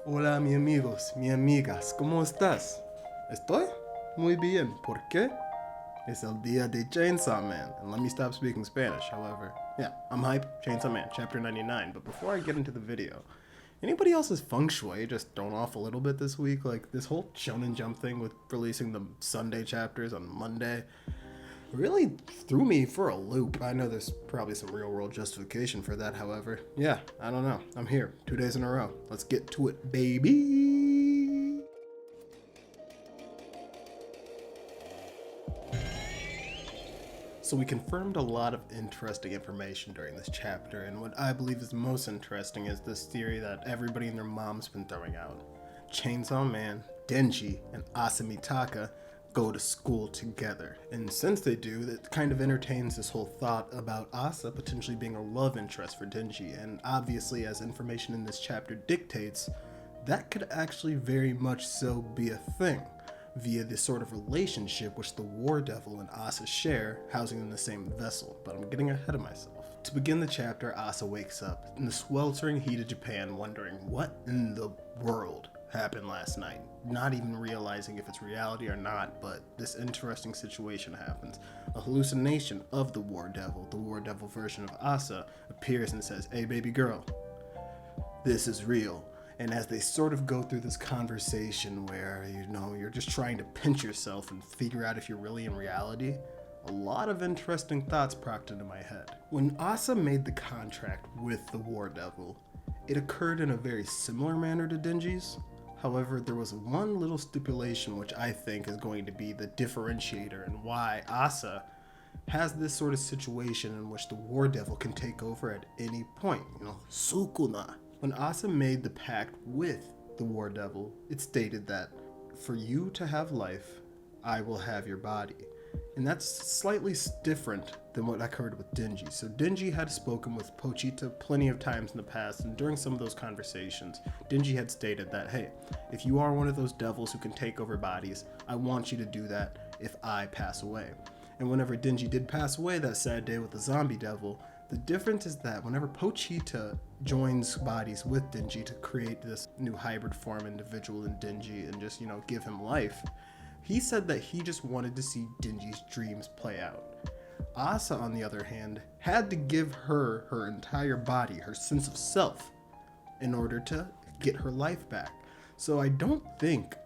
Hola, mi amigos, mi amigas, ¿cómo estás? Estoy muy bien. ¿Por qué? Es el día de Chainsaw Man. And let me stop speaking Spanish, however. Yeah, I'm hype. Chainsaw Man, chapter 99. But before I get into the video, anybody else's feng shui just thrown off a little bit this week? Like, this whole Shonen Jump thing with releasing the Sunday chapters on Monday really threw me for a loop. I know there's probably some real world justification for that, however. Yeah, I don't know. I'm here 2 days in a row. Let's get to it, baby. So we confirmed a lot of interesting information during this chapter, and what I believe is most interesting is this theory that everybody and their mom's been throwing out. Chainsaw Man, Denji, and Asamitaka go to school together. And since they do, that kind of entertains this whole thought about Asa potentially being a love interest for Denji. And obviously, as information in this chapter dictates, that could actually very much so be a thing via this sort of relationship which the War Devil and Asa share, housing in the same vessel. But I'm getting ahead of myself. To begin the chapter, Asa wakes up in the sweltering heat of Japan wondering what in the world happened last night, not even realizing if it's reality or not, but this interesting situation happens. A hallucination of the War Devil version of Asa, appears and says, "Hey baby girl, this is real." And as they sort of go through this conversation where, you're just trying to pinch yourself and figure out if you're really in reality, a lot of interesting thoughts popped into my head. When Asa made the contract with the War Devil, it occurred in a very similar manner to Denji's. However, there was one little stipulation which I think is going to be the differentiator and why Asa has this sort of situation in which the War Devil can take over at any point. Sukuna. When Asa made the pact with the War Devil, it stated that for you to have life, I will have your body. And that's slightly different than what occurred with Denji. So Denji had spoken with Pochita plenty of times in the past, and during some of those conversations, Denji had stated that, hey, if you are one of those devils who can take over bodies, I want you to do that if I pass away. And whenever Denji did pass away that sad day with the zombie devil, the difference is that whenever Pochita joins bodies with Denji to create this new hybrid form individual in Denji and just, give him life, he said that he just wanted to see Denji's dreams play out. Asa, on the other hand, had to give her entire body, her sense of self, in order to get her life back. So I don't think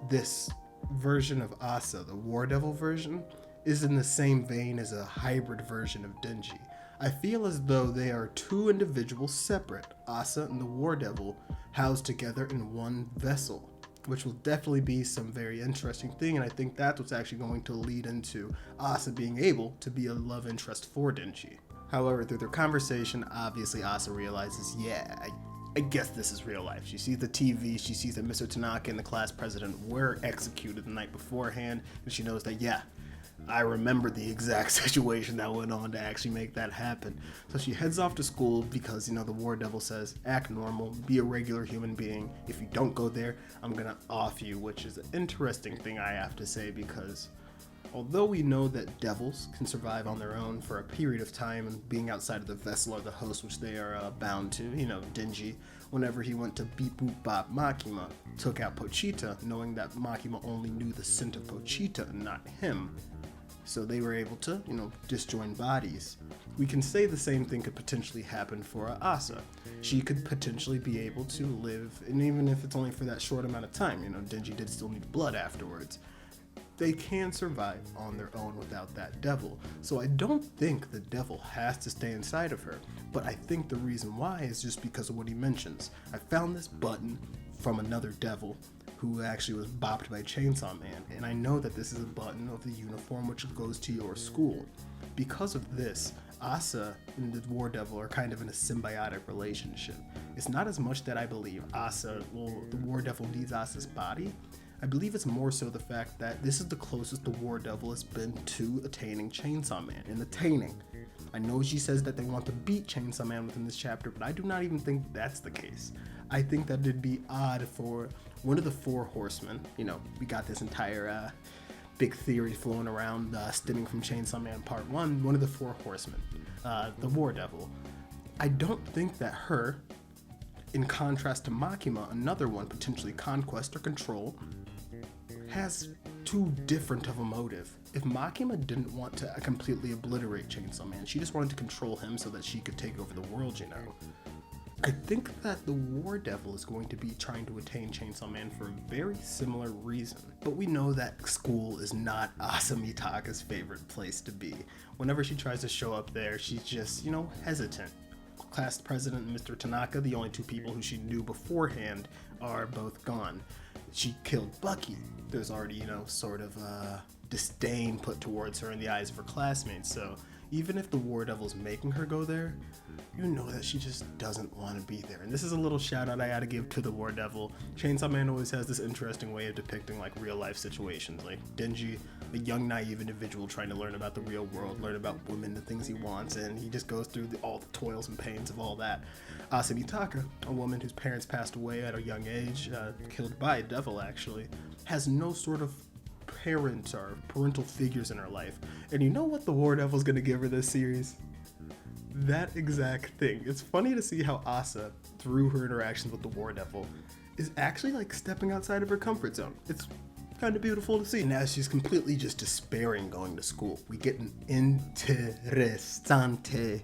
this version of Asa, the War Devil version, is in the same vein as a hybrid version of Denji. I feel as though they are two individuals separate, Asa and the War Devil, housed together in one vessel, which will definitely be some very interesting thing, and I think that's what's actually going to lead into Asa being able to be a love interest for Denji. However, through their conversation, obviously Asa realizes, I guess this is real life. She sees the TV, she sees that Mr. Tanaka and the class president were executed the night beforehand, and she knows that, I remember the exact situation that went on to actually make that happen. So she heads off to school because, the War Devil says, act normal, be a regular human being. If you don't go there, I'm gonna off you, which is an interesting thing I have to say because although we know that devils can survive on their own for a period of time and being outside of the vessel or the host which they are bound to, Denji, whenever he went to Beep Boop Bop Makima, took out Pochita, knowing that Makima only knew the scent of Pochita and not him. So they were able to, disjoin bodies. We can say the same thing could potentially happen for Asa. She could potentially be able to live, and even if it's only for that short amount of time, Denji did still need blood afterwards. They can survive on their own without that devil. So I don't think the devil has to stay inside of her, but I think the reason why is just because of what he mentions. I found this button from another devil who actually was bopped by Chainsaw Man, and I know that this is a button of the uniform which goes to your school. Because of this, Asa and the War Devil are kind of in a symbiotic relationship. It's not as much that I believe the War Devil needs Asa's body. I believe it's more so the fact that this is the closest the War Devil has been to attaining Chainsaw Man. And attaining, I know she says that they want to beat Chainsaw Man within this chapter, but I do not even think that's the case. I think that it'd be odd for one of the four horsemen, we got this entire big theory flowing around stemming from Chainsaw Man Part 1, one of the four horsemen, the War Devil. I don't think that her in contrast to Makima, another one, potentially conquest or control, has too different of a motive. If Makima didn't want to completely obliterate Chainsaw Man, she just wanted to control him so that she could take over the world, you know. I think that the War Devil is going to be trying to attain Chainsaw Man for a very similar reason. But we know that school is not Asa Mitaka's favorite place to be. Whenever she tries to show up there, she's just, hesitant. Class president and Mr. Tanaka, the only two people who she knew beforehand, are both gone. She killed Bucky. There's already, sort of disdain put towards her in the eyes of her classmates. So even if the War Devil's making her go there, you know that she just doesn't want to be there. And this is a little shout out I gotta give to the War Devil. Chainsaw Man always has this interesting way of depicting like real life situations, like Denji, a young naive individual trying to learn about the real world, learn about women, the things he wants, and he just goes through all the toils and pains of all that. Asa Mitaka, a woman whose parents passed away at a young age, killed by a devil actually, has no sort of parent or parental figures in her life. And you know what the War Devil's gonna give her this series? That exact thing. It's funny to see how Asa, through her interactions with the War Devil, is actually like stepping outside of her comfort zone. It's kind of beautiful to see. And as she's completely just despairing going to school, we get an interessante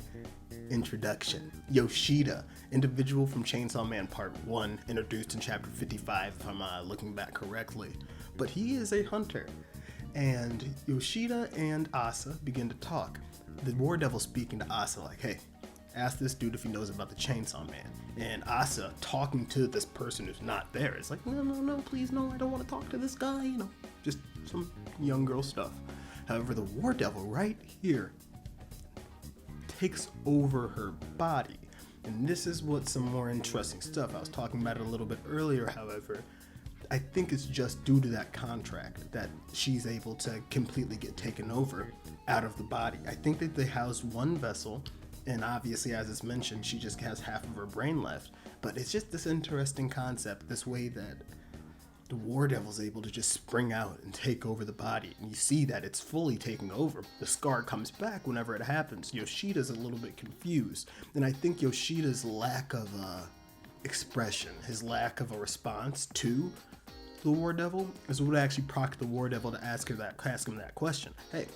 introduction. Yoshida, individual from Chainsaw Man Part 1, introduced in Chapter 55, if I'm looking back correctly. But he is a hunter. And Yoshida and Asa begin to talk. The War Devil speaking to Asa like, hey, ask this dude if he knows about the Chainsaw Man. And Asa talking to this person who's not there. It's like, no, please, no, I don't want to talk to this guy, just some young girl stuff. However, the War Devil right here takes over her body. And this is what's some more interesting stuff. I was talking about it a little bit earlier, however. I think it's just due to that contract that she's able to completely get taken over out of the body. I think that they house one vessel, and obviously, as it's mentioned, she just has half of her brain left. But it's just this interesting concept, this way that the War Devil's able to just spring out and take over the body. And you see that it's fully taking over. The scar comes back whenever it happens. Yoshida's a little bit confused. And I think Yoshida's lack of expression, his lack of a response to the War Devil is what actually prompted the War Devil to ask him that question. Hey,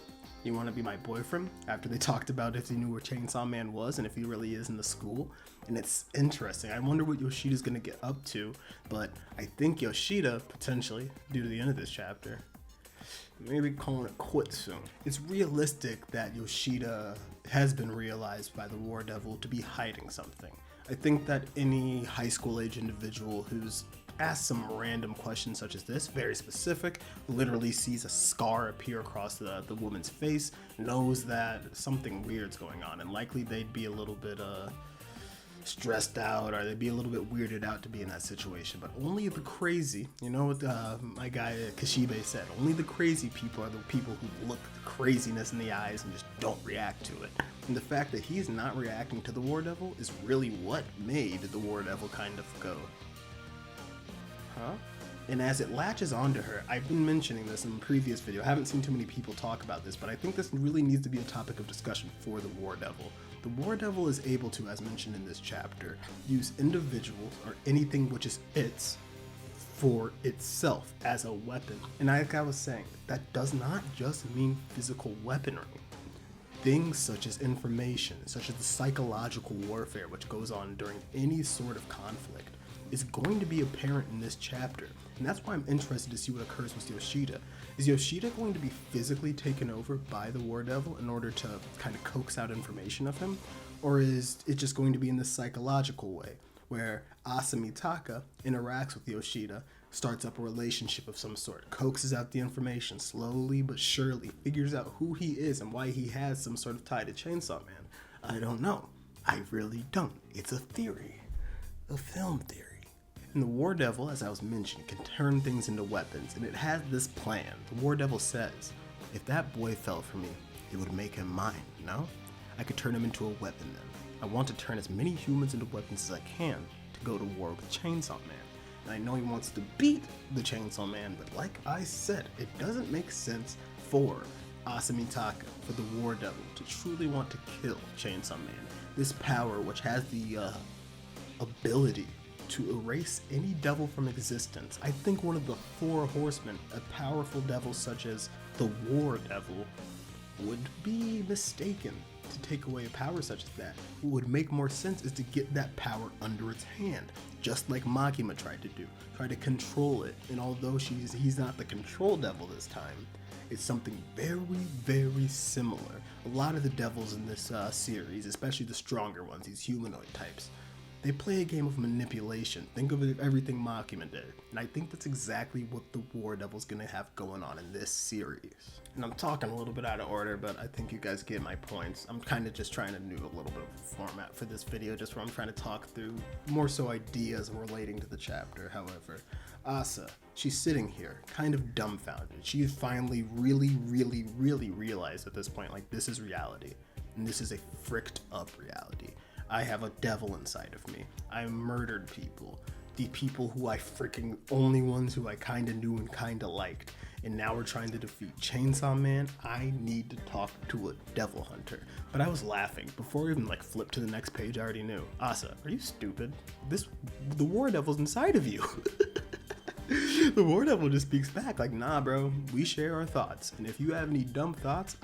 you want to be my boyfriend? After they talked about if he knew where Chainsaw Man was and if he really is in the school. And it's interesting. I wonder what Yoshida's going to get up to. But I think Yoshida, potentially, due to the end of this chapter, maybe calling it quits soon. It's realistic that Yoshida has been realized by the War Devil to be hiding something. I think that any high school age individual who's asked some random questions such as this, very specific, literally sees a scar appear across the woman's face, knows that something weird's going on, and likely they'd be a little bit stressed out, or they'd be a little bit weirded out to be in that situation. But only the crazy, you know what my guy Kashibe said, only the crazy people are the people who look the craziness in the eyes and just don't react to it. And the fact that he's not reacting to the War Devil is really what made the War Devil kind of go, huh? And as it latches onto her, I've been mentioning this in the previous video, I haven't seen too many people talk about this, but I think this really needs to be a topic of discussion for the War Devil. The War Devil is able to, as mentioned in this chapter, use individuals or anything which is its for itself as a weapon. And like I was saying, that does not just mean physical weaponry. Things such as information, such as the psychological warfare which goes on during any sort of conflict, is going to be apparent in this chapter. And that's why I'm interested to see what occurs with Yoshida. Is Yoshida going to be physically taken over by the War Devil in order to kind of coax out information of him? Or is it just going to be in this psychological way, where Asa Mitaka interacts with Yoshida, starts up a relationship of some sort, coaxes out the information slowly but surely, figures out who he is and why he has some sort of tie to Chainsaw Man? I don't know. I really don't. It's a theory. A film theory. And the War Devil, as I was mentioning, can turn things into weapons, and it has this plan. The War Devil says, if that boy fell for me, it would make him mine, you know? I could turn him into a weapon then. I want to turn as many humans into weapons as I can to go to war with Chainsaw Man. And I know he wants to beat the Chainsaw Man, but like I said, it doesn't make sense for Asa Mitaka, for the War Devil, to truly want to kill Chainsaw Man. This power, which has the ability to erase any devil from existence. I think one of the four horsemen, a powerful devil such as the War Devil, would be mistaken to take away a power such as that. What would make more sense is to get that power under its hand, just like Makima tried to do, try to control it. And although he's not the control devil this time, it's something very, very similar. A lot of the devils in this series, especially the stronger ones, these humanoid types, they play a game of manipulation. Think of everything Makima did. And I think that's exactly what the War Devil's gonna have going on in this series. And I'm talking a little bit out of order, but I think you guys get my points. I'm kind of just trying to do a little bit of a format for this video, just where I'm trying to talk through more so ideas relating to the chapter. However, Asa, she's sitting here, kind of dumbfounded. She finally really realized at this point, like, this is reality. And this is a fricked up reality. I have a devil inside of me. I murdered people. The people who I freaking only ones who I kind of knew and kind of liked. And now we're trying to defeat Chainsaw Man. I need to talk to a devil hunter. But I was laughing. Before I even like flipped to the next page, I already knew. Asa, are you stupid? The War Devil's inside of you. The War Devil just speaks back like, nah, bro, we share our thoughts. And if you have any dumb thoughts,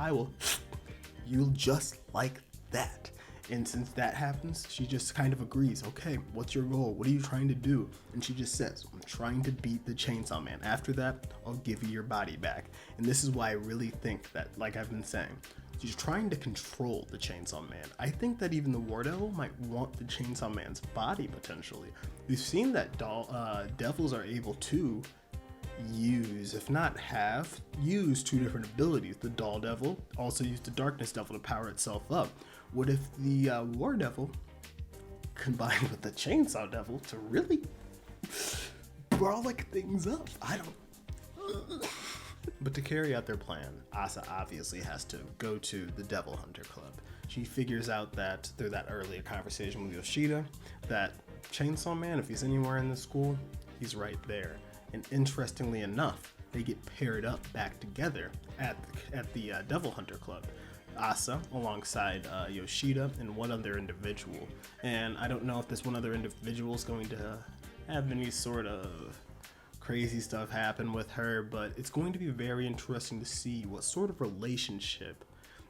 you'll just like that. And since that happens, she just kind of agrees. Okay, what's your goal? What are you trying to do? And she just says, I'm trying to beat the Chainsaw Man. After that, I'll give you your body back. And this is why I really think that, like I've been saying, she's trying to control the Chainsaw Man. I think that even the War Devil might want the Chainsaw Man's body, potentially. We've seen that devils are able to use, if not have, use two different abilities. The Doll Devil also used the Darkness Devil to power itself up. What if the War Devil combined with the Chainsaw Devil to really brolic things up? I don't. But to carry out their plan, Asa obviously has to go to the Devil Hunter Club. She figures out that through that earlier conversation with Yoshida, that Chainsaw Man, if he's anywhere in the school, he's right there. And interestingly enough, they get paired up back together at the Devil Hunter Club. Asa alongside Yoshida and one other individual. And I don't know if this one other individual is going to have any sort of crazy stuff happen with her, but it's going to be very interesting to see what sort of relationship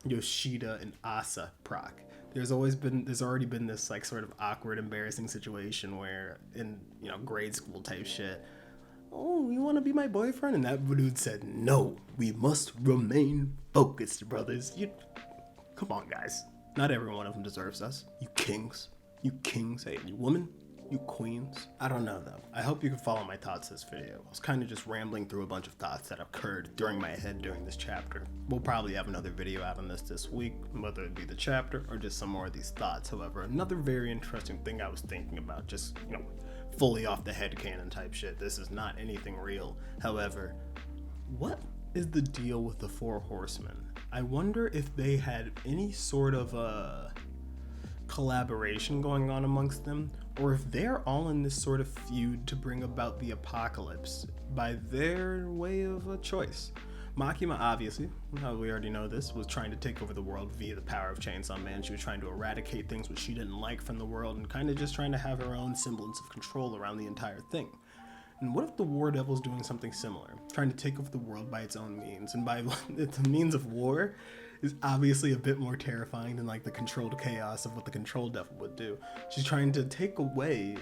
Yoshida and Asa proc. There's already been this like sort of awkward, embarrassing situation where in grade school type shit, oh, you want to be my boyfriend? And that dude said, no, we must remain focused, brothers. Come on, guys. Not every one of them deserves us. You kings. Hey, you women. You queens. I don't know, though. I hope you can follow my thoughts this video. I was kind of just rambling through a bunch of thoughts that occurred during my head during this chapter. We'll probably have another video out on this week, whether it be the chapter or just some more of these thoughts. However, another very interesting thing I was thinking about, just, fully off the headcanon type shit. This is not anything real. However, what is the deal with the Four Horsemen? I wonder if they had any sort of collaboration going on amongst them, or if they're all in this sort of feud to bring about the apocalypse by their way of a choice. Makima, obviously, we already know this, was trying to take over the world via the power of Chainsaw Man. She was trying to eradicate things which she didn't like from the world and kind of just trying to have her own semblance of control around the entire thing. And what if the War Devil's doing something similar, trying to take over the world by its own means? And by the means of war is obviously a bit more terrifying than like the controlled chaos of what the controlled devil would do. She's trying to take away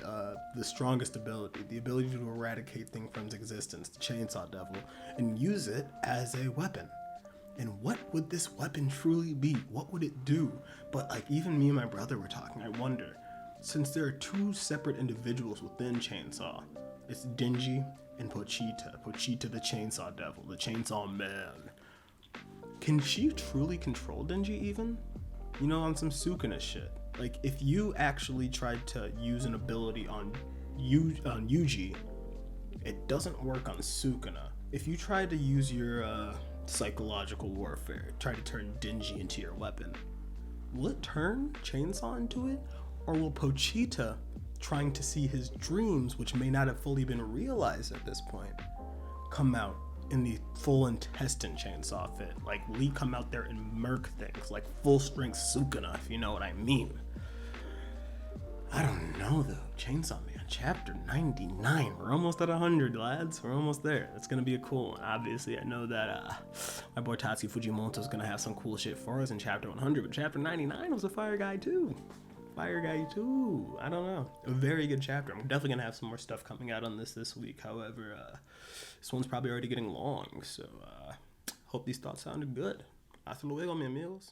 the strongest ability, the ability to eradicate things from its existence, the Chainsaw Devil, and use it as a weapon. And what would this weapon truly be? What would it do? But like even me and my brother were talking, I wonder, since there are two separate individuals within Chainsaw, it's Denji and Pochita. Pochita the Chainsaw Devil, the Chainsaw Man. Can she truly control Denji even? On some Sukuna shit. Like if you actually tried to use an ability on Yuji, it doesn't work on Sukuna. If you tried to use your psychological warfare, try to turn Denji into your weapon, will it turn Chainsaw into it? Or will Pochita, trying to see his dreams, which may not have fully been realized at this point, come out in the full intestine Chainsaw fit? Like, will he come out there and murk things like full strength Sukuna, if you know what I mean? I don't know though. Chainsaw Man, Chapter 99. We're almost at 100, lads. We're almost there. That's going to be a cool one. Obviously, I know that my boy Tatsuki Fujimoto is going to have some cool shit for us in Chapter 100, but Chapter 99 was a fire guy, too. I don't know. A very good chapter. I'm definitely going to have some more stuff coming out on this week. However, this one's probably already getting long, so hope these thoughts sounded good. Hasta luego, mi amigos.